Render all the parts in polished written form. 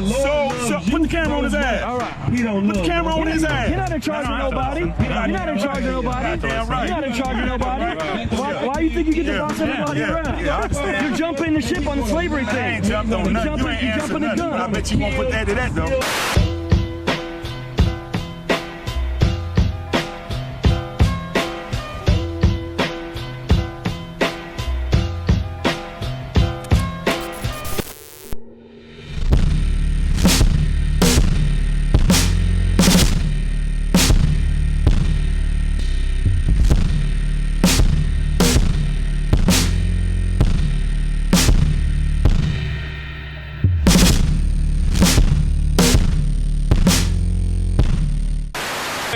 So put the camera on his ass. All right. Put the camera on his ass. You're not in charge of nobody. You're not in charge of nobody. You're not in charge of nobody. Why do you think you get to boss everybody around? You're jumping the ship on the slavery thing. I ain't jumped on nothing. You ain't answered nothing. I bet you won't put that to that, though.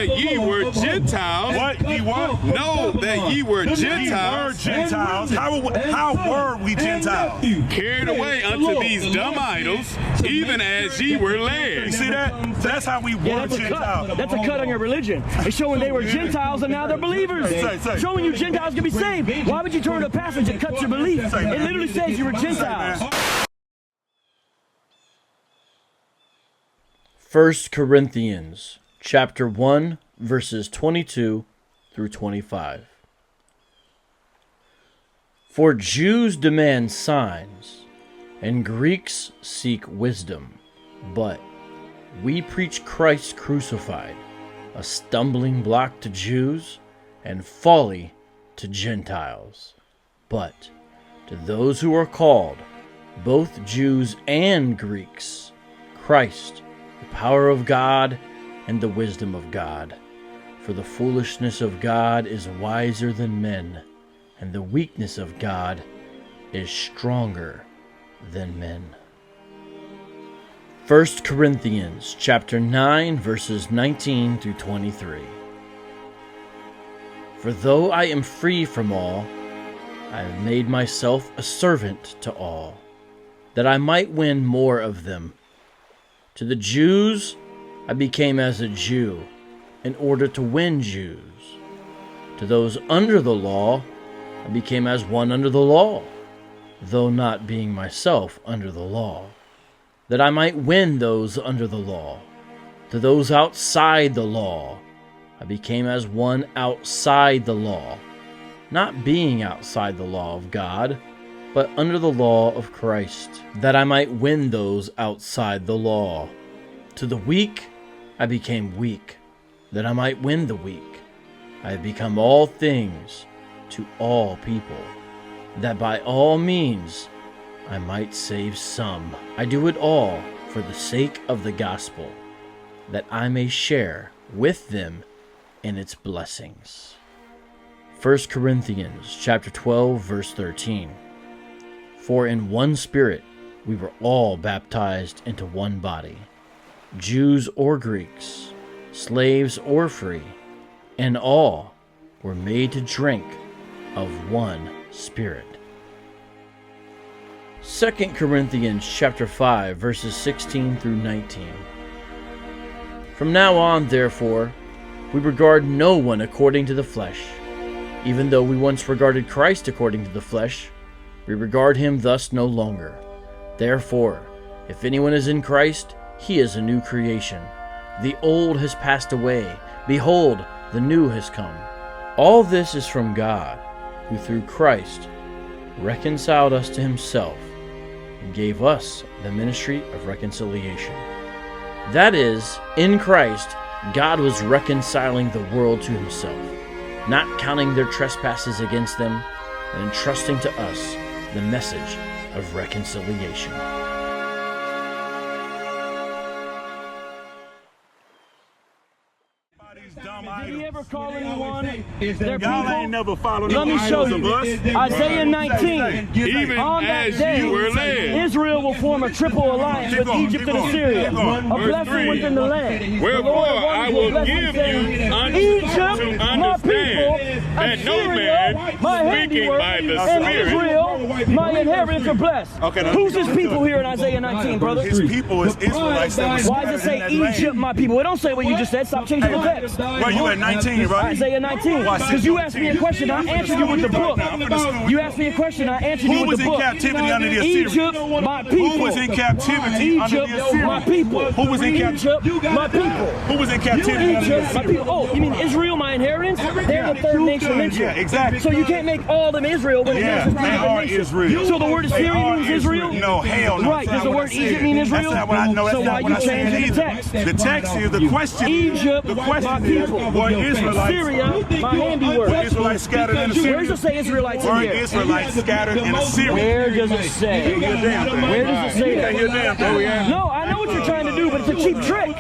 Ye were Gentiles. What? Ye what? Know that ye were Gentiles. Gentiles. How were we Gentiles? Carried away unto these dumb idols, even as ye were led. You see that? That's how we were Gentiles. That's a cut on your religion. It's showing they were Gentiles and now they're believers. Showing you Gentiles can be saved. Why would you turn to a passage that cuts your belief? It literally says you were Gentiles. 1 Corinthians chapter 1, verses 22 through 25. For Jews demand signs, and Greeks seek wisdom, but we preach Christ crucified, a stumbling block to Jews and folly to Gentiles. But to those who are called, both Jews and Greeks, Christ, the power of God and the wisdom of God. For the foolishness of God is wiser than men, and the weakness of God is stronger than men. 1 Corinthians chapter 9, verses 19 through 23. For though I am free from all, I have made myself a servant to all, that I might win more of them. To the Jews I became as a Jew, in order to win Jews. To those under the law, I became as one under the law, though not being myself under the law, that I might win those under the law. To those outside the law, I became as one outside the law, not being outside the law of God, but under the law of Christ, that I might win those outside the law. To the weak, I became weak, that I might win the weak. I have become all things to all people, that by all means I might save some. I do it all for the sake of the gospel, that I may share with them in its blessings. 1 Corinthians chapter 12, verse 13. For in one Spirit we were all baptized into one body, Jews or Greeks, slaves or free, and all were made to drink of one Spirit. 2 Corinthians chapter 5, verses 16 through 19. From now on, therefore, we regard no one according to the flesh. Even though we once regarded Christ according to the flesh, we regard him thus no longer. Therefore, if anyone is in Christ, he is a new creation. The old has passed away. Behold, the new has come. All this is from God, who through Christ reconciled us to himself and gave us the ministry of reconciliation. That is, in Christ, God was reconciling the world to himself, not counting their trespasses against them, and entrusting to us the message of reconciliation. Did he ever call anyone their Y'all people? ain't never followed Let no me show idols you. of us. Isaiah 19. Even On that as day, ye were led. Israel will form a triple alliance with Egypt and Assyria. A blessing within the land. Wherefore I will give you Egypt, to my people, understand that no Syria, man my speaking handiwork, by the and Spirit. Israel, my inheritance are blessed. Okay, now, Who's his people here in Isaiah 19, brother? His people is Israelites that was Why does it say scattered in that Egypt, land. my people? It don't say what you just said. Stop changing the text. Well, you at 19, right? Isaiah 19. Why, Because you asked me a question, I answered you with the book. school. You asked me a question, I answered you Who with was the in book. captivity under the Assyrians? Egypt, my people. Who was in captivity under Egypt, the Assyrians? my people. Who was in Egypt, my people. Who was in captivity under the Egypt, my people. Assyrians? Oh, you mean Israel, my inheritance? They're the third nation mentioned. Yeah, exactly. So you can't make all of them Israel when it Yeah, mentions they three are different nations. Israel. So the word They Assyrian are means Israel? No, hell no. Right. Does the word Egypt mean Israel? That's not what I know. That's So not why what you I said changing the either. text? The text is the question. Egypt, the my question is, people. were Israelites? Syria, my Were handiwork. Israelites scattered in Where does Assyria? it say Israelites in Were here? Israelites scattered in Assyria? Where does it say? Where does it say that? You're damn thing. No, I know what you're trying to do, but it's a cheap trick.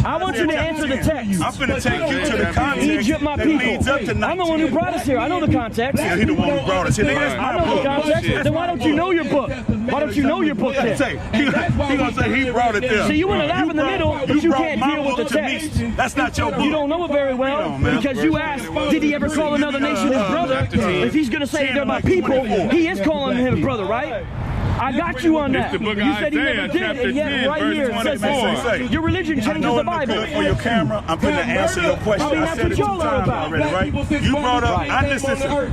I want you to answer the text. I'm finna take you to the context Egypt, my that leads up to people. 19. I'm the one who brought us here. I know the context. Yeah, he the one who brought us here. Nigga, that's I my know the book. context. Then why don't you know your book? Why don't you know your book then? He gonna say he brought it there. See, you want to laugh in the middle, but you brought can't my deal with the book to me. text. That's not your book. You don't know it very well because you asked, did he ever call another nation his brother? If he's going to say they're my people, he is calling him his brother, right? I got you on that. It's the book of You said he Isaiah, never did, chapter and yet 10, right verse here it says 24. that. Your religion I changes know the it look Bible. good for your camera. I'm finna answer your question. I mean, I that's said what it 2 y'all are times about. already, right? You brought up, I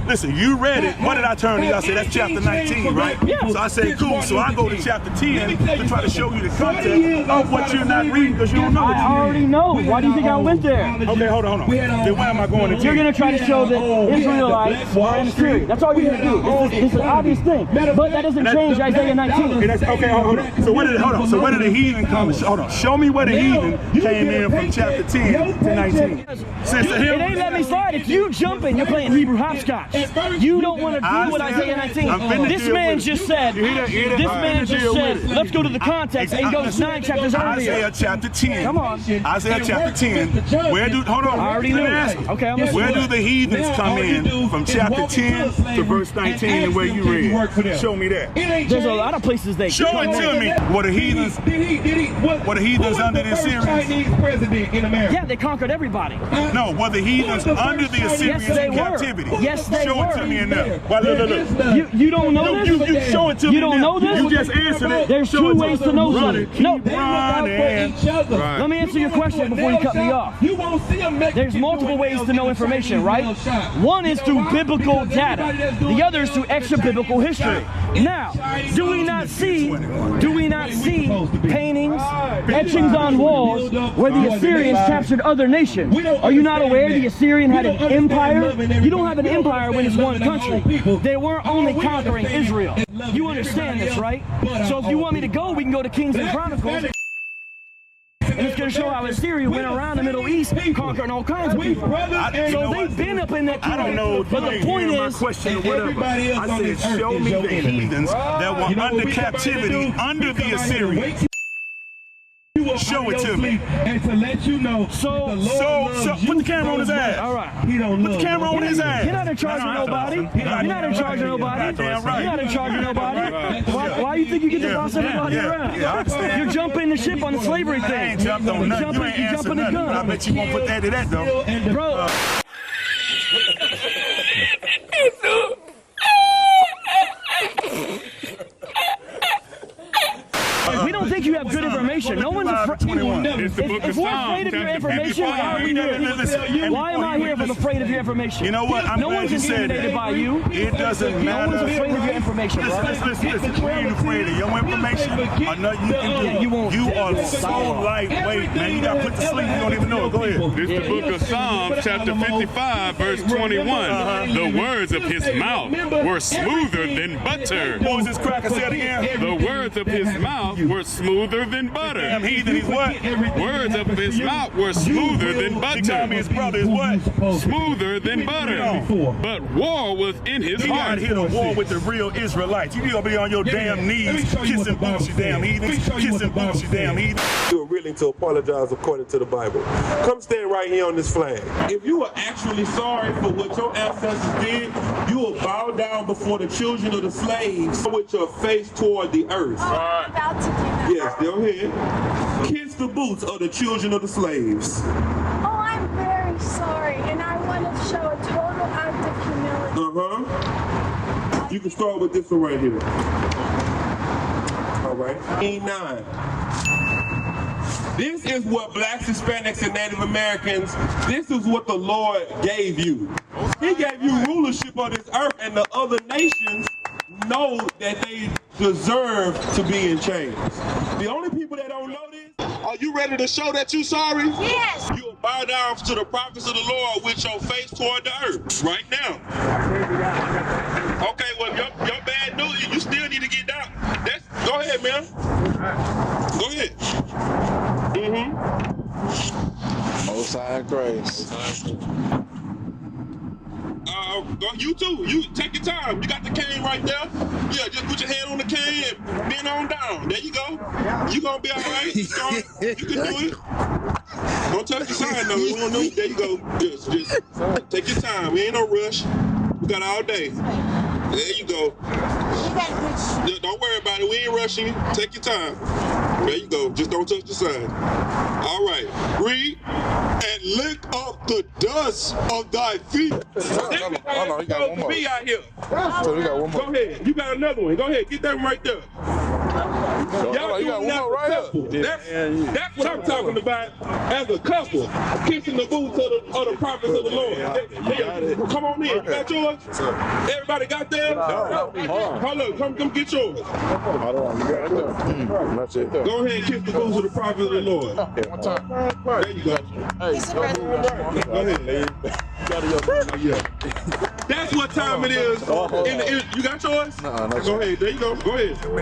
listen, you read it. What did I turn to you? I said, that's chapter 19, right? Yeah. So I said, cool. So I go to chapter 10 to try to show you the context of what you're not reading because you don't know what I you're reading. already know. Why do you think I went there? Okay, hold on. Then why am I going to You're 10? going to try to show that Israelites are in Syria. That's all you're going to do. This is an obvious thing. But that doesn't change Isaiah 19. Okay, hold on. So where did the heathen come? Hold on. Show me where the heathen came in from chapter 10 to 19. Since the It ain't let me slide. It's you jumping. You're playing Hebrew hopscotch. You don't want to deal with Isaiah 19. This man just said, let's go to the context, and goes 9 chapters earlier. Isaiah chapter 10. Come on. Isaiah chapter 10. Hold on. I already knew. Okay, I'm listening. Where do the heathens come in from chapter 10 to verse 19 and where you read? Show me that. There's a lot of places they Show it to me. Were the heathens under the Assyrians? Yeah, they conquered everybody. No, were the heathens under the Assyrians Yes, they in were. captivity? Yes, they Show it were. to me in there. Well, look. You don't know this? You show it to me. You don't know this? You just answered it. There's Show 2 it to ways me. to know Run something. it. Keep No. running. Let me answer your question before you cut me off. There's multiple ways to know information, right? One is through biblical data. The other is through extra biblical history. Now, do we not see paintings, etchings on walls where the Assyrians captured other nations? Are you not aware the Assyrian had an empire? You don't have an empire when it's one country. They weren't only conquering Israel. You understand this, right? So if you want me to go, we can go to Kings and Chronicles. And it's going to show how Assyria went around the Middle East conquering all kinds of people. So they've been up in that kingdom. I don't know. But the point is, question or whatever. I said, show me the heathens that were under captivity under the Assyrians. Show it to me. And to let you know, So put the camera on his ass. all right. Put the camera on his ass. You're not in charge of nobody. You're not in charge of nobody. Damn right. You're not in charge of nobody. Why do you think you get to boss everybody around? Yeah, I understand. You're jumping the ship on the slavery I thing. ain't jumped on nothing. You ain't You're answered jumping the nothing. But I gun. bet you won't put that to that though. Bro. We don't think you have good information. No one's afraid. It's the book of If we're Psalms, afraid of your chapter information, why are we here? Why am I here if I'm afraid of your information? You know what? I'm No glad one's you said intimidated that. by you. It doesn't No matter. one's afraid of your information, bro. Listen. We ain't afraid of your information or nothing you can do. Yeah, you won't. You are so lightweight, man. You got put to sleep. You don't even know it. Go ahead. It's the book of Psalms, chapter 55, verse 21. The words of his mouth were smoother than butter. What was this cracker said again? The words of his mouth were smoother than butter. Damn heathen, he's what? Words of his mouth were smoother than He called me his butter. brother. Is what? Smoother than butter. But war was in his He got heart. hit a war with the real Israelites. You need to be on your damn knees, kissing boots, you damn heathens. Kissing boots, you damn heathens. You are willing to apologize according to the Bible. Come stand right here on this flag. if you are actually sorry for what your ancestors did, you will bow down before the children of the slaves with your face toward the earth. I'm about to do that. Yes, go ahead. Kiss the boots of the children of the slaves. Oh, I'm very sorry, and I want to show a total You can start with this one right here. All right. 9. This is what blacks, Hispanics, and Native Americans, this is what the Lord gave you. He gave you rulership on this earth, and the other nations know that they deserve to be in chains. The only people that don't know this, are you ready to show that you sorry? Yes. You will bow down to the prophets of the Lord with your face toward the earth right now. Okay, well, your bad news, you still need to get down. Go ahead, man. Go ahead. Most High grace. You too. You take your time. You got the cane right there. Yeah, just put your hand on the cane and bend on down. There you go. You gonna be all right. You can do it. Don't touch the sign though. There you go. Just take your time. We ain't no rush. We got all day. There you go. Don't worry about it. We ain't rushing you. Take your time. There you go. Just don't touch the sign. All right. Read. And lick up the dust of thy feet. Hold on, you got one more. Be out here. So we got one more. Go ahead. You got another one. Go ahead. Get that one right there. Y'all you got one more right here. That's what I'm talking about as a couple. Kissing the boots of the prophets of the Lord. Come on in. You got yours? Everybody got theirs? Hold up. Come get yours. Hold on, you got it there. That's it there. Go ahead and kiss the boots of the prophets of the Lord. One time. There you go. Hey, Go ahead. That's what time it is. You got yours? No. Go ahead. There you go. Go ahead. Go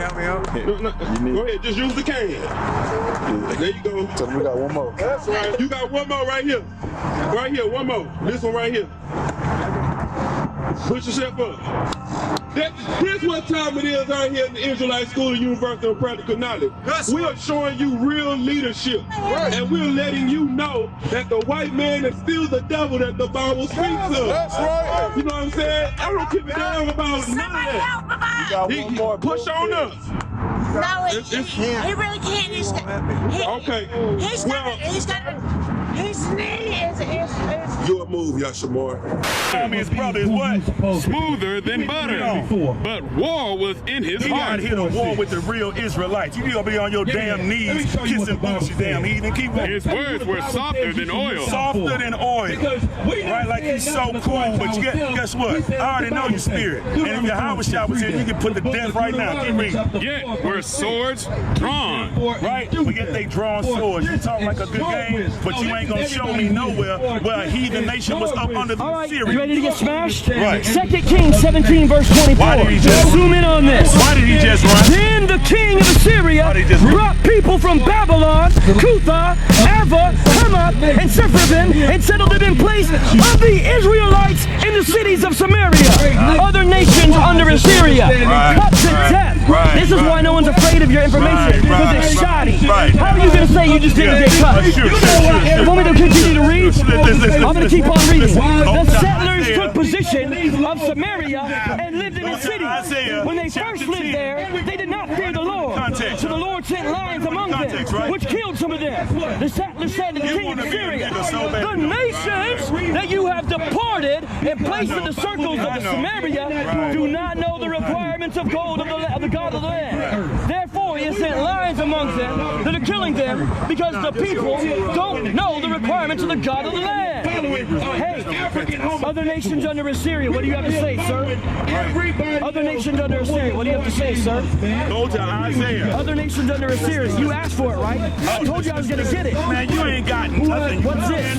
ahead. Just use the cane. There you go. So we got one more. That's right. You got one more right here. Right here. One more. This one right here. Push yourself up. Here's what time it is out here in the Israelite School of University of Practical Knowledge. We are showing you real leadership. And we're letting you know that the white man is still the devil that the Bible speaks of. That's right. You know what I'm saying? I don't give a damn about none of that. You got one more. Push on up. No, he really can't. Okay. His knee is Your move, Yashamar. His brother is what? Smoother than butter. But war was in his He got heart. hit a war with the real Israelites. You gonna be on your damn knees kissing boots, you damn heathen. Keep walking. His words were softer than oil. Softer than oil. Right? Like he's so cool, but guess what? I already know your spirit. And if your Howard shot was here, you can put to death right now. Keep reading. Yet were swords drawn. Right? We get they drawn swords. You talk like a good game, but you ain't gonna show me nowhere where a heathen nation was up under the Syria. You ready to get smashed? Right. 2 Kings 17 verse 24. Why did he just zoom in on this? Why did he just run? Then the king of Assyria brought people from Babylon, Cutha, Ava, Hamath, and Sepharvaim, and settled them in place of the Israelites in the cities of Samaria. Other nations under Assyria. Cut to death. This is why no one's afraid of your information, because it's shoddy. How are you going to say you just didn't get cut? You want me to continue to read? I'm going to keep on reading. The settlers took possession of Samaria and lived in the city. When they first lived there, they did not fear the Lord. So the Lord sent lions among them, which killed some of them. The settlers said to the king of Syria, the nations that you have deported and placed in the circles of the Samaria do not know the requirements of gold of the God of the land. Therefore, he has sent lions among them that are killing them because the people don't know the requirements of the God of the land. Hey, other nations under Assyria, what do you have to say, sir? Other nations under Assyria, what do you have to say, sir? Go to Isaiah. Other nations under Assyria, you asked for it, right? I told you I was going to get it. Man, you ain't got nothing. What's this?